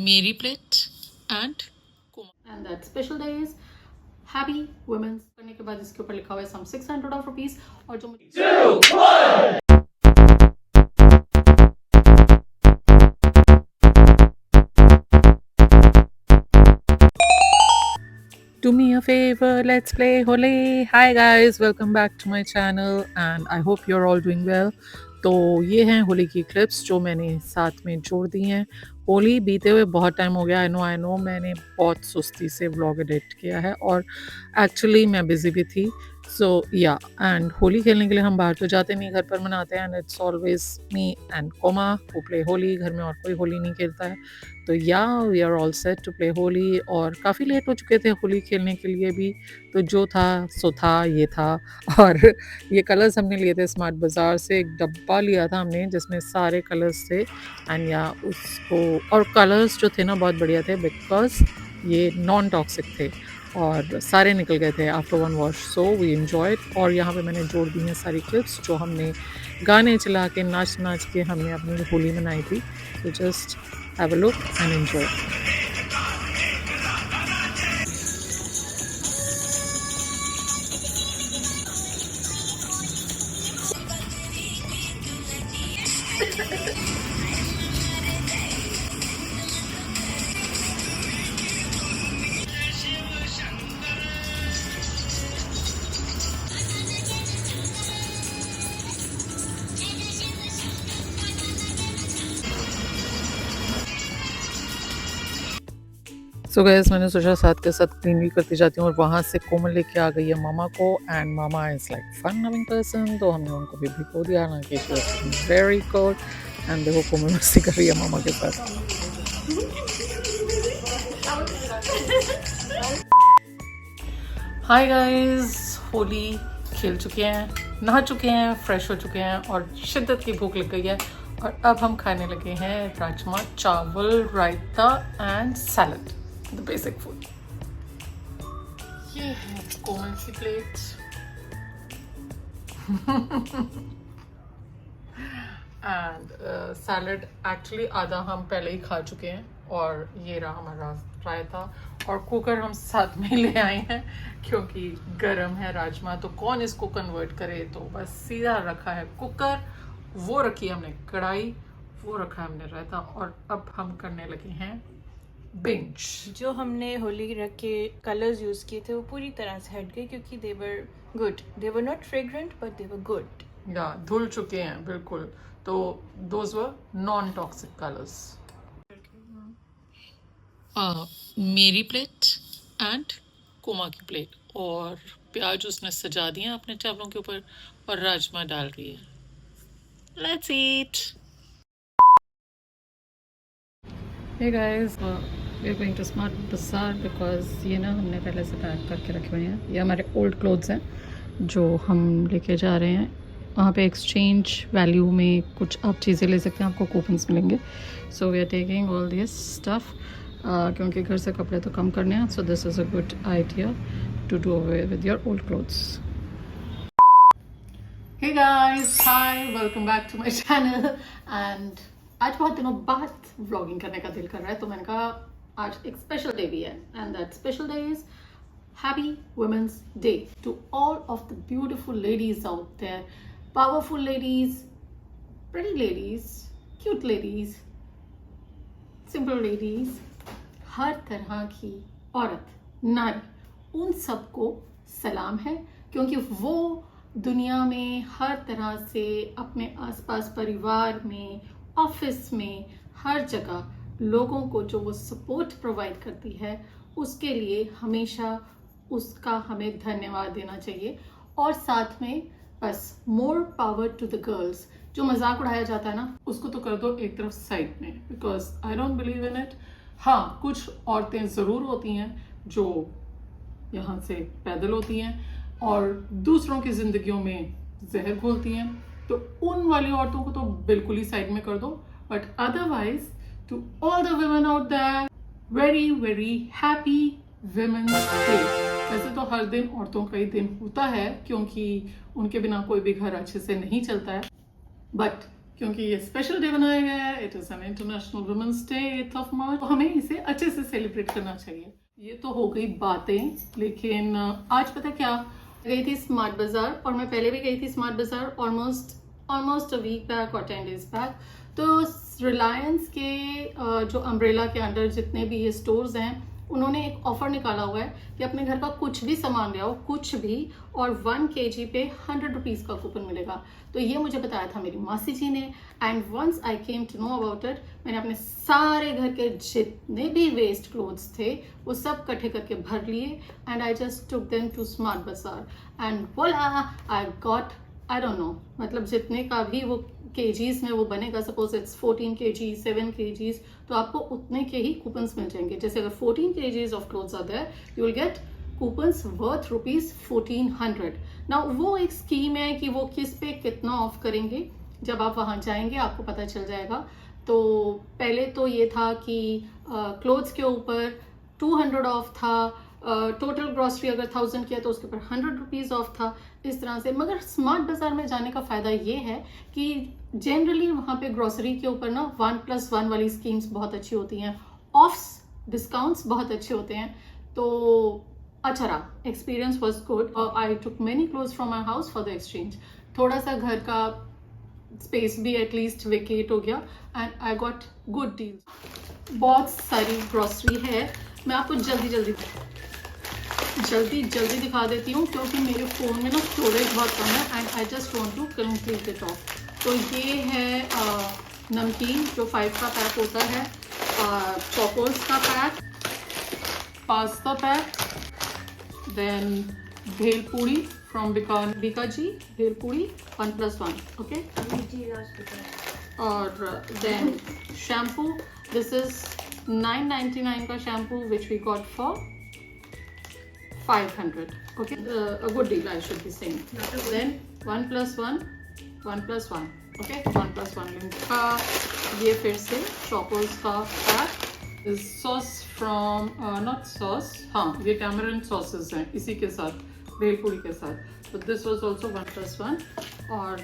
मेरी plate and and that special day is happy women's करने के बाद इसके ऊपर लिखा हुआ है some 600 of rupees और जो Do me a favor, let's play Holi. Hi guys, welcome back to my channel and I hope you're all doing well. तो ये हैं होली की क्लिप्स जो मैंने साथ में जोड़ दी हैं। होली बीते हुए बहुत टाइम हो गया। आई नो मैंने बहुत सुस्ती से व्लॉग एडिट किया है और एक्चुअली मैं बिज़ी भी थी। सो या एंड होली खेलने के लिए हम बाहर तो जाते नहीं, घर पर मनाते हैं and it's always me and Koma who play Holi. घर में और कोई होली नहीं खेलता है। तो yeah we are all set to play Holi और काफ़ी लेट हो चुके थे होली खेलने के लिए भी। तो जो था सो था, ये था। और ये कलर्स हमने लिए थे स्मार्ट बाज़ार से। एक डब्बा लिया था हमने जिसमें सारे कलर्स थे एंड या उसको और कलर्स जो थे ना बहुत बढ़िया थे बिकॉज ये नॉन टॉक्सिक थे और सारे निकल गए थे after one wash. So we enjoyed. और यहाँ पे मैंने जोड़ दी हैं सारी क्लिप्स जो हमने गाने चला के नाच नाच के हमने अपनी होली मनाई थी। तो just have a look and enjoy. So gas मैंने सोचा साथ के साथ क्लीन भी करती जाती हूँ और वहाँ से कोमल लेके आ गई है मामा को एंड मामा is like fun loving person. तो हमने उनको भी भिगो दिया ना कि she was very good and देखो कोमल मस्ती कर रही है मामा के साथ। हाय गाइस, होली खेल चुके हैं, नहा चुके हैं, फ्रेश हो चुके हैं और शिद्दत की भूख लग गई है और अब हम खाने लगे हैं rajma chawal, raita and salad, the basic food. ये है कोमल की प्लेट। एंड सैलड एक्चुअली आधा हम पहले ही खा चुके हैं और ये रहा हमारा रायता और कुकर हम साथ में ले आए हैं क्योंकि गरम है राजमा तो कौन इसको कन्वर्ट करे। तो बस सीधा रखा है कुकर, वो रखी है हमने कढ़ाई, वो रखा है हमने रायता और अब हम करने लगे हैं बिंज। जो हमने होली रख के कलर्स यूज किए थे वो पूरी तरह से हट गए क्योंकि they were good, they were not fragrant but they were good. या धुल चुके हैं बिल्कुल। तो those were non toxic colours. मेरी प्लेट एंड कोमा की प्लेट और प्याज उसने सजा दिया अपने चावलों के ऊपर और राजमा डाल रही है। Let's eat. Hey guys, we are going to Smart Bazaar because ये ना हमने पहले से पैक करके रखे हुए हैं। ये हमारे ओल्ड क्लोथ्स हैं जो हम लेके जा रहे हैं। वहाँ पे एक्सचेंज वैल्यू में कुछ आप चीज़ें ले सकते हैं, आपको कूपन्स मिलेंगे। So we are taking all this stuff क्योंकि घर से कपड़े तो कम करने हैं। So this is a good idea to do away with your old clothes. Hey guys, hi, welcome back to my channel and आज बहुत दिनों बाद व्लॉगिंग करने का दिल कर रहा है तो मैंने कहा आज एक स्पेशल डे भी है and that special day is happy women's day to all of the beautiful ladies out there, powerful ladies, pretty ladies, cute ladies, simple ladies, हर तरह की औरत, नारी, उन सबको सलाम है क्योंकि वो दुनिया में हर तरह से अपने आसपास परिवार में, ऑफिस में, हर जगह लोगों को जो वो सपोर्ट प्रोवाइड करती है उसके लिए हमेशा उसका हमें धन्यवाद देना चाहिए। और साथ में बस more power to the girls. जो मजाक उड़ाया जाता है ना उसको तो कर दो एक तरफ साइड में because I don't believe in it. हाँ, कुछ औरतें ज़रूर होती हैं जो यहाँ से पैदल होती हैं और दूसरों की जिंदगियों में जहर घोलती हैं, तो उन वाली औरतों को तो बिल्कुल ही साइड में कर दो। But otherwise to all the women out there, very very happy women's day. वैसे तो हर दिन औरतों का ही दिन होता है क्योंकि उनके बिना कोई भी घर अच्छे से नहीं चलता है, बट क्योंकि ये स्पेशल डे बनाया गया है, it is an international women's day 8 of March, तो हमें इसे अच्छे से सेलिब्रेट करना चाहिए। ये तो हो गई बातें, लेकिन आज पता क्या, गई थी स्मार्ट बाजार, और मैं पहले भी गई थी स्मार्ट बाजार ऑलमोस्ट अ वीक बैक और 10 डेज बैक। तो रिलायंस के जो अम्ब्रेला के अंडर जितने भी ये स्टोर्स हैं, उन्होंने एक ऑफर निकाला हुआ है कि अपने घर का कुछ भी सामान ले आओ, कुछ भी, और 1 kg पे 100 रुपीज़ का कूपन मिलेगा। तो ये मुझे बताया था मेरी मासी जी ने, and once I came to know about it, मैंने अपने सारे घर के जितने भी वेस्ट क्लोथ्स थे वो सब इकट्ठे करके भर लिए, and I just took them to Smart Bazaar, and voila I got, I don't know, मतलब जितने का भी वो केजीज में वो बनेगा, सपोज इट्स 14 kg 7 kgs, तो आपको उतने के ही कूपन्स मिल जाएंगे। जैसे अगर 14 kgs of clothes are there, you will get coupons worth ₹1400। Now वो एक स्कीम है कि वो किस पे कितना ऑफ करेंगे, जब आप वहाँ जाएंगे आपको पता चल जाएगा। तो पहले तो ये था कि क्लोथ्स के ऊपर 200 ऑफ था, टोटल ग्रॉसरी अगर 1000 किया तो उसके ऊपर 100 रुपीज़ ऑफ था, इस तरह से। मगर स्मार्ट बाजार में जाने का फ़ायदा ये है कि जनरली वहाँ पे ग्रॉसरी के ऊपर ना 1+1 वाली स्कीम्स बहुत अच्छी होती हैं, ऑफ्स डिस्काउंट्स बहुत अच्छे होते हैं, तो अच्छा रहा, experience was good. I took many clothes from my house for the exchange, थोड़ा सा घर का स्पेस भी एटलीस्ट वेकेट हो गया, and I got good deals. बहुत सारी ग्रॉसरी है, मैं आपको जल्दी दिखा देती हूँ, क्योंकि मेरे फ़ोन में ना स्टोरेज बहुत कम है, and I just want to complete it off. तो ये है नमकीन जो 5 का पैक होता है, चॉकोस का pack, pasta pack, then bhelpuri from Bikaji, bhelpuri 1+1, okay, और देन शैम्पू, दिस इज 999 का shampoo which we got for 500, okay, a good deal I should be saying. Then 1+1, okay, 1+1 लिखा। ये फिर से चॉकोस का pack, sauce from not sauce, हाँ ये tamarind sauces हैं इसी के साथ, भेलपूरी के साथ। तो दिस वाज आल्सो 1+1। और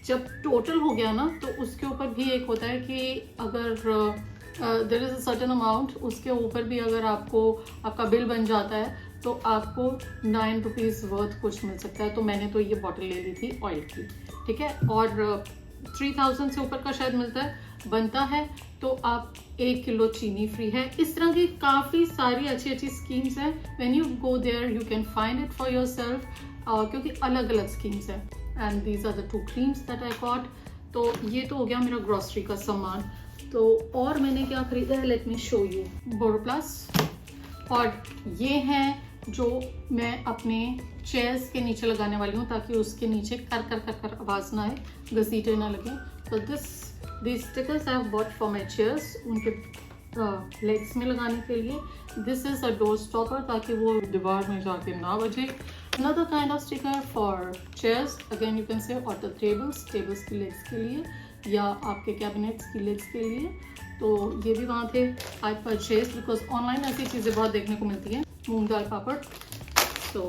जब टोटल हो गया ना, तो उसके ऊपर भी एक होता है कि अगर there is a certain amount, उसके ऊपर भी अगर आपका बिल बन जाता है तो आपको 9 रुपीज़ वर्थ कुछ मिल सकता है। तो मैंने तो ये बॉटल ले ली थी ऑयल की, ठीक है, और 3000 से ऊपर का शायद मिलता है, बनता है तो आप 1 किलो चीनी फ्री है। इस तरह की काफ़ी सारी अच्छी स्कीम्स हैं, when you go there you can find it for yourself, क्योंकि अलग अलग स्कीम्स हैं। And these are the 2 creams that I got. तो ये तो हो गया मेरा ग्रॉसरी का सामान। तो और मैंने क्या खरीदा है, let me show you, Boroplus, और ये हैं जो मैं अपने चेयर्स के नीचे लगाने वाली हूँ, ताकि उसके नीचे कर कर कर कर आवाज़ ना आए, घसीटे ना लगे। तो this stickers I have bought for my chairs, उनके लेग्स में लगाने के लिए। This is a door stopper, ताकि वो दीवार में जाके ना बजे। Another kind of sticker for chairs, again you can say, or the tables की legs के लिए, या आपके कैबिनेट्स की लेग्स के लिए। तो ये भी वहाँ थे। आई परचेज, बिकॉज ऑनलाइन ऐसी चीज़ें बहुत देखने को मिलती हैं, मूंग दाल पापड़। तो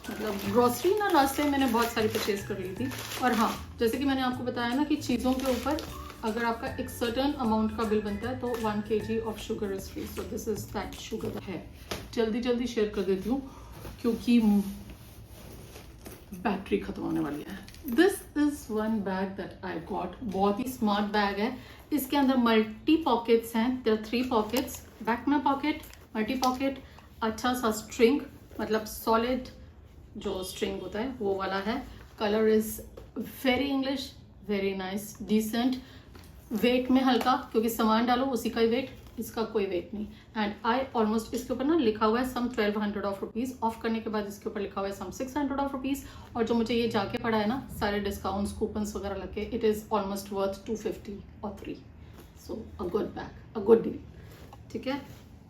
मतलब ग्रॉसरी ना रास्ते में मैंने बहुत सारी परचेज कर ली थी। और हाँ, जैसे कि मैंने आपको बताया ना कि चीज़ों के ऊपर अगर आपका एक सर्टन अमाउंट का बिल बनता है तो 1 kg of sugar is free. So this is that sugar है। जल्दी शेयर कर देती हूँ क्योंकि बैटरी खत्म होने वाली है। This is one bag that I got, बहुत ही स्मार्ट बैग है। इसके अंदर मल्टी पॉकेट्स हैं, देयर आर 3 पॉकेट्स, बैक में पॉकेट, मल्टी पॉकेट, अच्छा सा स्ट्रिंग, मतलब सॉलिड जो स्ट्रिंग होता है वो वाला है। Colour is very English, very nice, decent, weight में हल्का, क्योंकि सामान डालो उसी का ही वेट, इसका कोई वेट नहीं। एंड आई ऑलमोस्ट, इसके ऊपर ना लिखा हुआ है सम 1200 ऑफ रुपीज़, ऑफ करने के बाद इसके ऊपर लिखा हुआ है सम 600 ऑफ रुपीज़। और जो मुझे ये जाके पड़ा है ना, सारे डिस्काउंट्स कूपन्स वगैरह लग के, इट इज़ ऑलमोस्ट वर्थ 250 और 3। So a good bag, a good deal, ठीक है।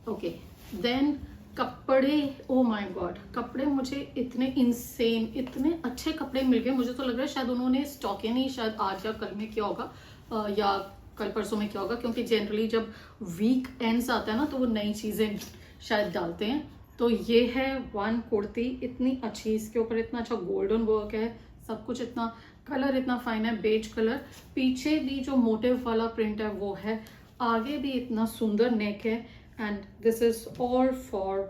ओके, देन कपड़े, ओ माय गॉड, कपड़े मुझे इतने इंसेन, इतने अच्छे कपड़े मिल गए। मुझे तो लग रहा है शायद उन्होंने स्टॉक ही नहीं, शायद आज या कल में किया होगा, या कल परसों में क्या होगा, क्योंकि जनरली जब वीक एंड्स आता है ना तो वो नई चीज़ें शायद डालते हैं। तो ये है 1 कुर्ती, इतनी अच्छी, इसके ऊपर इतना अच्छा गोल्डन वर्क है, सब कुछ इतना कलर इतना फाइन है, बेज कलर। पीछे भी जो मोटिव वाला प्रिंट है वो है, आगे भी इतना सुंदर नेक है। And this is all for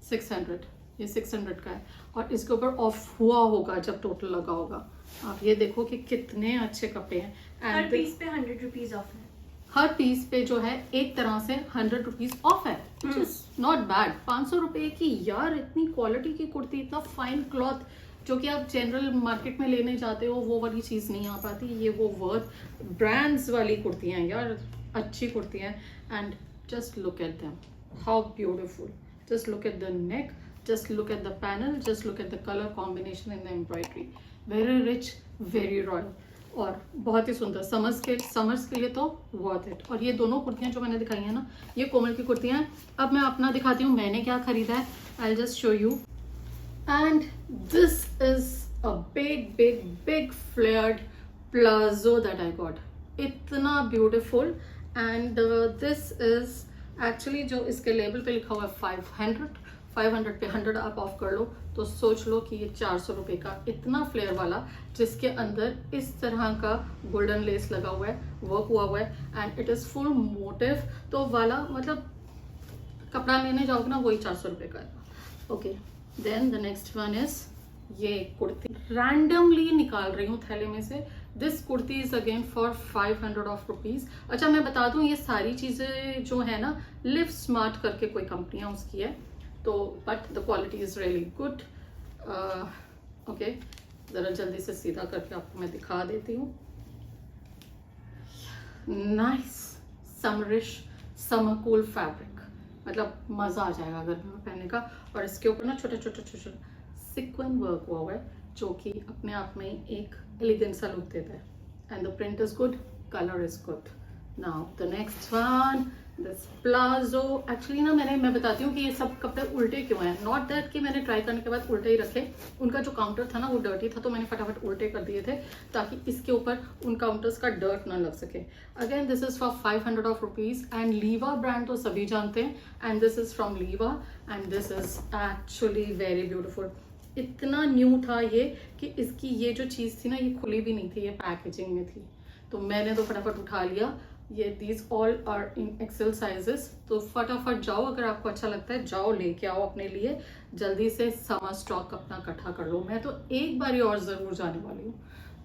₹600। ये 600 का है और इसके ऊपर ऑफ हुआ होगा जब टोटल लगा होगा। आप ये देखो कि कितने अच्छे कपड़े हैं। हर एंड पीस पे 100 रुपीज ऑफ है। हर पीस पे जो है एक तरह से 100 रुपीज ऑफ है, विच इज नॉट बैड। 500 रुपए की यार इतनी क्वालिटी की कुर्ती, इतना फाइन क्लॉथ, जो कि आप जनरल मार्केट में लेने जाते हो वो वाली चीज़ नहीं आ पाती। ये वो वर्थ ब्रांड्स वाली कुर्तियाँ हैं यार, अच्छी कुर्तियाँ। And just look at them, how beautiful. Just look at the neck, just look at the panel, just look at the colour combination in the embroidery. Very rich, very royal और बहुत ही सुंदर। Summers के लिए तो worth it. और ये दोनों कुर्तियाँ जो मैंने दिखाई हैं ना, ये कोमल की कुर्तियाँ हैं। अब मैं अपना दिखाती हूँ मैंने क्या खरीदा है। I just show you. And this is a big flared palazzo that I got. इतना beautiful and this is actually जो इसके लेबल पे लिखा हुआ है 500 पे 100 आप ऑफ कर लो तो सोच लो कि ये 400 रुपये का इतना फ्लेयर वाला, जिसके अंदर इस तरह का गोल्डन लेस लगा हुआ है, वर्क हुआ है and it is full motive. तो वाला मतलब कपड़ा लेने जाओगे ना वही 400 रुपये का है। Okay, then the next one is ये कुर्ती रैंडमली निकाल रही हूँ थैले में से। This kurti is again for 500 of rupees. अच्छा मैं बता दूं, ये सारी चीजें जो है ना लिव स्मार्ट करके कोई कंपनियां उसकी है, तो but the quality is really good. Okay, जरा जल्दी से सीधा करके आपको मैं दिखा देती हूँ। Nice summerish summer cool fabric, मतलब मजा आ जाएगा गर्मी में पहनने का। और इसके ऊपर ना छोटे छोटे सिक्वेंस वर्क हुआ है जो कि अपने आप में एक एलिगेंट सा लुक देता है। And the print is good, colour is good. Now the next one, this palazzo. Actually ना मैं बताती हूँ कि ये सब कपड़े उल्टे क्यों हैं। नॉट दैट कि मैंने ट्राई करने के बाद उल्टे ही रखे, उनका जो काउंटर था ना वो डर्टी था तो मैंने फटाफट उल्टे कर दिए थे ताकि इसके ऊपर उन काउंटर्स का डर्ट ना लग सके। Again this is for 500 of rupees and लीवा brand तो सभी जानते हैं and this is from लीवा and this is actually very beautiful. इतना न्यू था ये कि इसकी ये जो चीज़ थी ना ये खुली भी नहीं थी, ये पैकेजिंग में थी, तो मैंने तो फटाफट उठा लिया। ये these all are in XL sizes, तो फटाफट जाओ, अगर आपको अच्छा लगता है जाओ लेके आओ अपने लिए, जल्दी से समर स्टॉक अपना इकट्ठा कर लो। मैं तो एक बार और ज़रूर जाने वाली हूँ।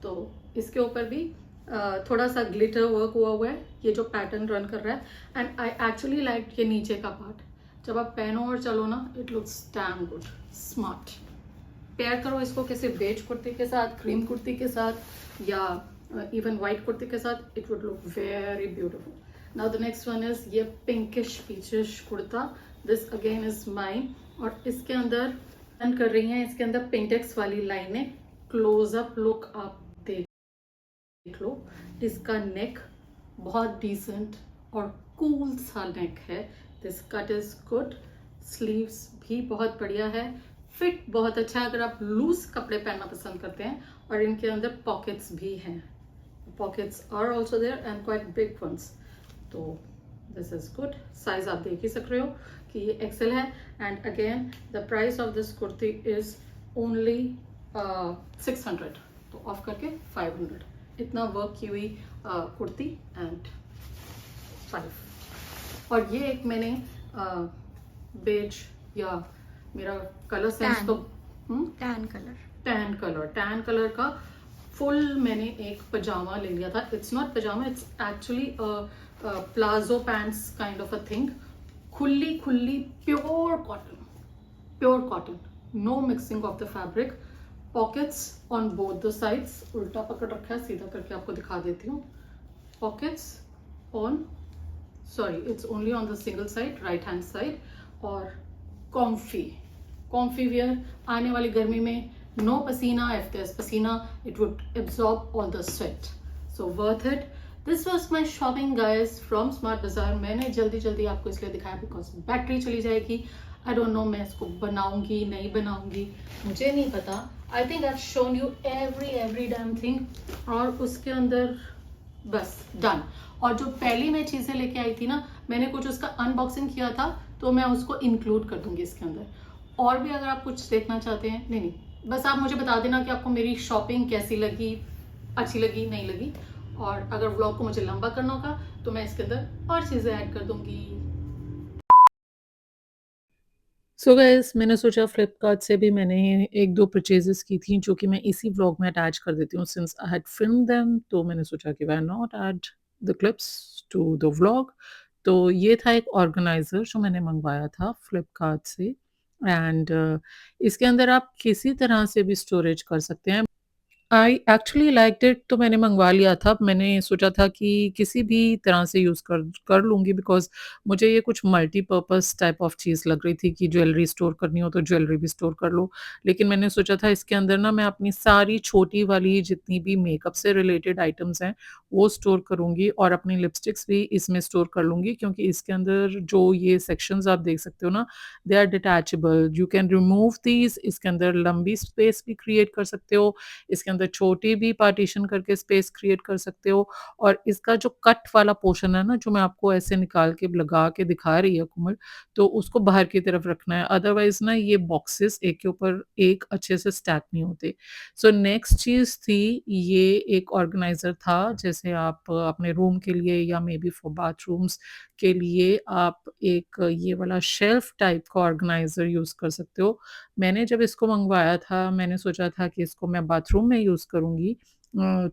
तो इसके ऊपर भी थोड़ा सा ग्लिटर वर्क हुआ है, ये जो पैटर्न रन कर रहा है। एंड आई एक्चुअली लाइक ये नीचे का पार्ट, जब आप पहनो और चलो ना it looks damn good, smart. Pair करो इसको किसी बेज कुर्ती के साथ, क्रीम कुर्ती के साथ या इवन वाइट कुर्ती के साथ, it would look very beautiful. Now the next one is ये pinkish peachish kurta. This again is mine और इसके अंदर रन कर रही हैं, इसके अंदर पिंटेक्स वाली लाइनें। क्लोजअप लुक आप देख लो। इसका नेक बहुत डिसेंट और कूल सा नेक है। This cut is good, sleeves भी बहुत बढ़िया है, फिट बहुत अच्छा है अगर आप लूज कपड़े पहनना पसंद करते हैं। और इनके अंदर पॉकेट्स भी हैं, pockets are also there and quite big ones. तो दिस इज गुड, साइज आप देख ही सक रहे हो कि ये एक्सेल है। And again the price of this kurti is only 600, तो ऑफ करके 500। इतना वर्क की हुई कुर्ती एंड 5। और ये एक मैंने बेज या मेरा कलर सेंस तो टैन कलर का फुल मैंने एक पजामा ले लिया था। It's not pyjama, it's actually palazzo pants kind of a thing. खुली pure cotton, no mixing of the fabric. Pockets on both the sides, उल्टा पकड़ रखा है, सीधा करके आपको दिखा देती हूँ। Pockets on, sorry it's only on the single side, right hand side. और कॉम्फी वियर, आने वाली गर्मी में नो पसीना, इफ देयर इज पसीना it would absorb all the sweat, so worth it. This was my shopping guys from smart बाजार। मैंने जल्दी आपको इसलिए दिखाया बिकॉज बैटरी चली जाएगी। आई डोंट नो मैं इसको बनाऊंगी नहीं बनाऊंगी, मुझे नहीं पता। I think I have shown you every damn thing और उसके अंदर बस डन। और जो पहली मैं चीज़ें लेके आई थी ना, मैंने कुछ उसका अनबॉक्सिंग किया था तो मैं उसको इंक्लूड कर दूंगी इसके अंदर। और भी अगर आप कुछ देखना चाहते हैं, नहीं बस आप मुझे बता देना कि आपको मेरी शॉपिंग कैसी लगी, अच्छी लगी, नहीं लगी। और अगर व्लॉग को मुझे लंबा करना होगा तो मैं इसके अंदर और चीज़ें ऐड कर दूंगी। सो गाइस, मैंने सोचा फ्लिपकार्ट से भी मैंने एक दो परचेजेस की थी जो कि मैं इसी व्लॉग में अटैच कर देती हूँ since I had film them. तो मैंने सोचा कि why not add the clips to the vlog. तो ये था एक ऑर्गेनाइजर जो मैंने मंगवाया था फ्लिपकार्ट से। एंड इसके अंदर आप किसी तरह से भी स्टोरेज कर सकते हैं। आई एक्चुअली लाइक्ड इट, तो मैंने मंगवा लिया था। मैंने सोचा था कि किसी भी तरह से यूज़ कर कर लूँगी बिकॉज़ मुझे ये कुछ मल्टीपर्पज़ टाइप ऑफ चीज़ लग रही थी कि ज्वेलरी स्टोर करनी हो तो ज्वेलरी भी स्टोर कर लो। लेकिन मैंने सोचा था इसके अंदर ना मैं अपनी सारी छोटी वाली जितनी भी मेकअप से रिलेटेड आइटम्स हैं, वो स्टोर करूँगी और अपनी लिपस्टिक्स भी इसमें स्टोर कर लूँगी क्योंकि इसके अंदर जो ये सेक्शंस आप देख सकते हो ना, they are detachable. You can remove these. इसके अंदर लंबी स्पेस भी क्रिएट कर सकते हो, इसके अंदर छोटी भी पार्टीशन करके स्पेस क्रिएट कर सकते हो। और इसका जो कट वाला पोर्शन है ना, जो मैं आपको ऐसे निकाल के लगा के दिखा रही है कोमल, तो उसको बाहर की तरफ रखना है। अदरवाइज ना ये बॉक्सेस एक के ऊपर एक अच्छे से स्टैक नहीं होते। सो नेक्स्ट चीज़ थी, ये एक ऑर्गेनाइज़र था। जैसे आप अपने रूम के लिए या मे बी फॉर बाथरूम्स के लिए आप एक ये वाला शेल्फ टाइप का ऑर्गेनाइज़र यूज़ कर सकते हो। मैंने जब इसको मंगवाया था, मैंने सोचा था कि इसको मैं बाथरूम में यूज़ करूँगी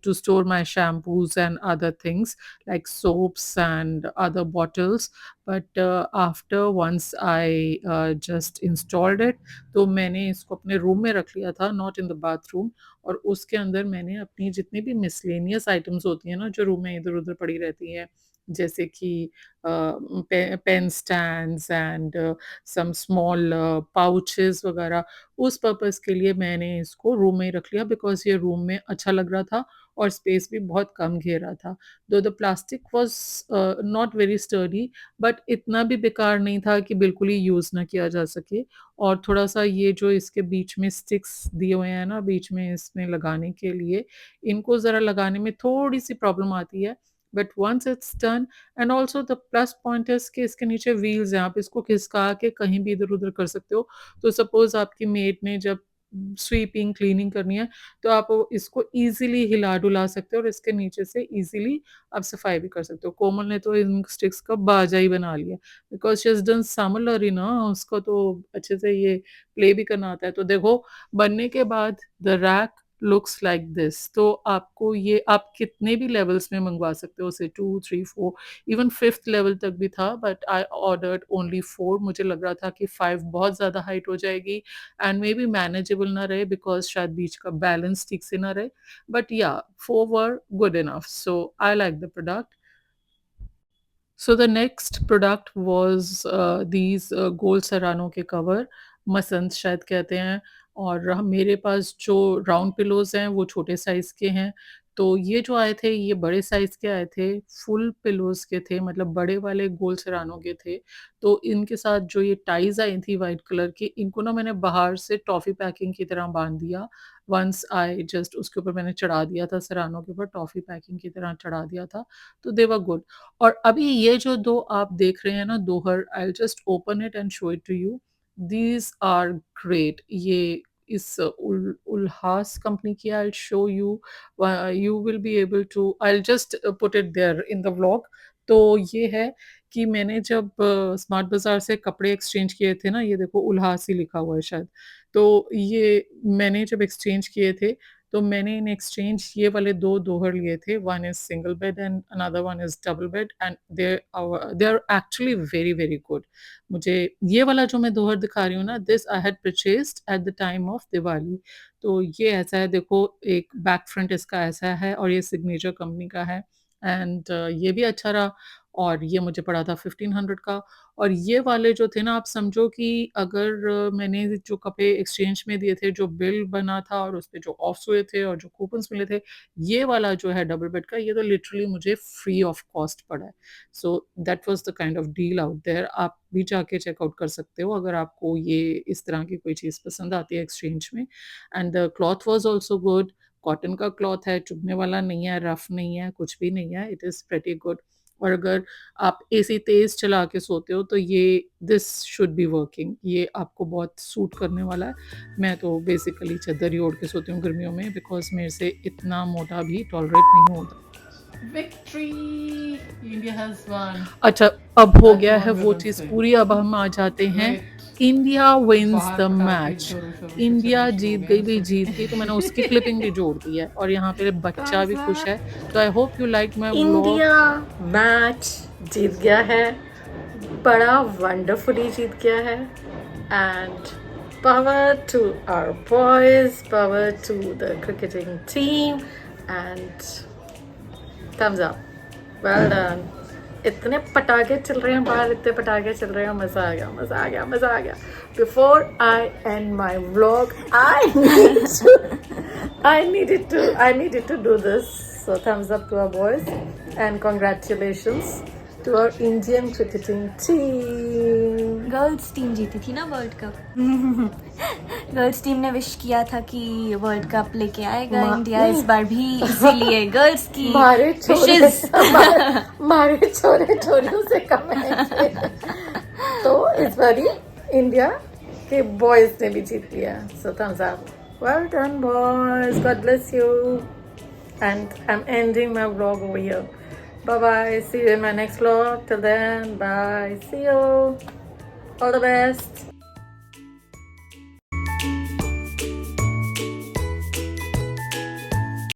to store my shampoos and other things like soaps and other bottles. But after once I just installed it, तो मैंने इसको अपने रूम में रख लिया था, नॉट इन द बाथरूम। और उसके अंदर मैंने अपनी जितनी भी मिसलेनियस आइटम्स होती हैं ना, जो रूम में इधर-उधर पड़ी रहती हैं, जैसे कि pen stands and some small pouches वगैरह, उस पर्पस के लिए मैंने इसको रूम में ही रख लिया बिकॉज़ ये रूम में अच्छा लग रहा था और स्पेस भी बहुत कम घेर रहा था। दो the plastic was not very sturdy, but इतना भी बेकार नहीं था कि बिल्कुल ही यूज़ ना किया जा सके। और थोड़ा-सा ये जो इसके बीच में स्टिक्स दिए हुए हैं ना, बीच में इसमें लगाने के लिए, इनको ज़रा लगाने में थोड़ी-सी प्रॉब्लम आती है। But once it's done, and also the plus point is कि इसके नीचे व्हील्स हैं, आप इसको खिसका के कहीं भी इधर-उधर कर सकते हो। तो सपोज़ आपकी मेड ने जब स्वीपिंग, क्लीनिंग करनी है, तो आप वो इसको ईज़िली हिला-डुला सकते हो और इसके नीचे से ईज़िली आप सफाई भी कर सकते हो। कोमल ने तो इन स्टिक्स का बाजा ही बना लिया बिकॉज़ शी हैज़ डन समलरी ना, उसको तो अच्छे से ये प्ले भी करना आता है। तो देखो, बनने के बाद the rack looks like this. तो आपको ये आप कितने भी लेवल्स में मंगवा सकते हो, से 2, 3, 4, इवन 5th लेवल तक भी था, बट आई ऑर्डर्ड ओनली 4। मुझे लग रहा था कि 5 बहुत ज़्यादा हाइट हो जाएगी एंड मे बी मैनेजेबल ना रहे बिकॉज़ शायद बीच का बैलेंस ठीक से ना रहे। बट या 4 were good enough, so I like the product. So the next product was these gold सरानो के कवर, मसंद शायद कहते हैं। और मेरे पास जो राउंड पिलोज़ हैं वो छोटे साइज़ के हैं। तो ये जो आए थे ये बड़े साइज़ के आए थे, फुल पिलोज़ के थे, मतलब बड़े वाले गोल्ड सरानो के थे। तो इनके साथ जो ये टाइज़ आई थी व्हाइट कलर की, इनको ना मैंने बाहर से टॉफ़ी पैकिंग की तरह बाँध दिया। वन्स आई जस्ट उसके ऊपर मैंने चढ़ा दिया था, सरानो के ऊपर टॉफ़ी पैकिंग की तरह चढ़ा दिया था, तो दे वर गुड। और अभी ये जो 2 आप देख रहे हैं ना दोहर, I will just open it and show it to you. These are great. ये इस उल्हास कंपनी की, I will show you, you will be able to, I will just put it there in the vlog. तो ये है कि मैंने जब smart बाज़ार से कपड़े एक्सचेंज किए थे ना, ये देखो उल्हास ही लिखा हुआ है शायद। तो ये मैंने जब एक्सचेंज किए थे, तो मैंने इन एक्सचेंज ये वाले 2 दोहर लिए थे, one is single bed and another one is double bed, and they are actually very, very good. मुझे ये वाला जो मैं दोहर दिखा रही हूँ ना, this I had purchased at the time of Diwali. तो ये ऐसा है, देखो एक बैक फ्रंट इसका ऐसा है और ये सिग्नेचर कंपनी का है। एंड ये भी अच्छा रहा और ये मुझे पड़ा था 1500 का। और ये वाले जो थे ना, आप समझो कि अगर मैंने जो कपड़े एक्सचेंज में दिए थे, जो बिल बना था और उसपे जो ऑफ्स हुए थे और जो कूपन्स मिले थे, ये वाला जो है डबल बेड का, ये तो लिटरली मुझे फ्री ऑफ कॉस्ट पड़ा है। So that was the kind of deal out there. आप भी जाके चेकआउट कर सकते हो अगर आपको ये इस तरह की कोई चीज़ पसंद आती है एक्सचेंज में। And the cloth was also good. Cotton का क्लॉथ है, चुभने वाला नहीं है, रफ नहीं है, कुछ भी नहीं है, इट इज़ प्रिटी गुड। और अगर आप एसी तेज़ चला के सोते हो तो ये दिस शुड बी वर्किंग, ये आपको बहुत सूट करने वाला है। मैं तो बेसिकली चद्दर ही ओढ़ के सोती हूँ गर्मियों में, बिकॉज़ मेरे से इतना मोटा भी टॉलरेट नहीं होता। Victory! India has won. अच्छा, अब हो That's गया है what वो we're चीज़ saying. पूरी, अब हम आ जाते हैं Wait. इंडिया विन्स बाहर द पटाखे मैच। जोरों शोरों से इंडिया चलने शुरू जीत हो गई गए भी हैं। जीत गई, तो मैंने उसकी क्लिपिंग भी जोड़ दी है और यहाँ पे बच्चा भी खुश है। तो I hope you like my vlog. India match जीत गया है, बड़ा वंडरफुली जीत गया है, and power to our boys, power to the cricketing team, and thumbs up. Well done. इतने पटाखे चल रहे हैं बाहर, इतने पटाखे चल रहे हैं, मजा आ गया, मजा आ गया, मजा आ गया. Before I end my vlog, I needed to do this. So thumbs up to our boys and congratulations to our Indian cricketing team. Girls team जीती थी ना वर्ल्ड कप। गर्ल्स टीम ने विश किया था कि वर्ल्ड कप लेके आएगा India इस बार भी, इसीलिए गर्ल्स की मारे छोरे wishes। मारे छोरे छोरियों से कम है। तो इस बारी इंडिया के बॉयज ने भी जीत लिया, सो Thums up, well done boys, God bless you, and I am ending my vlog over here. Bye bye, see you in my next vlog. Till then, bye, see you, all the best.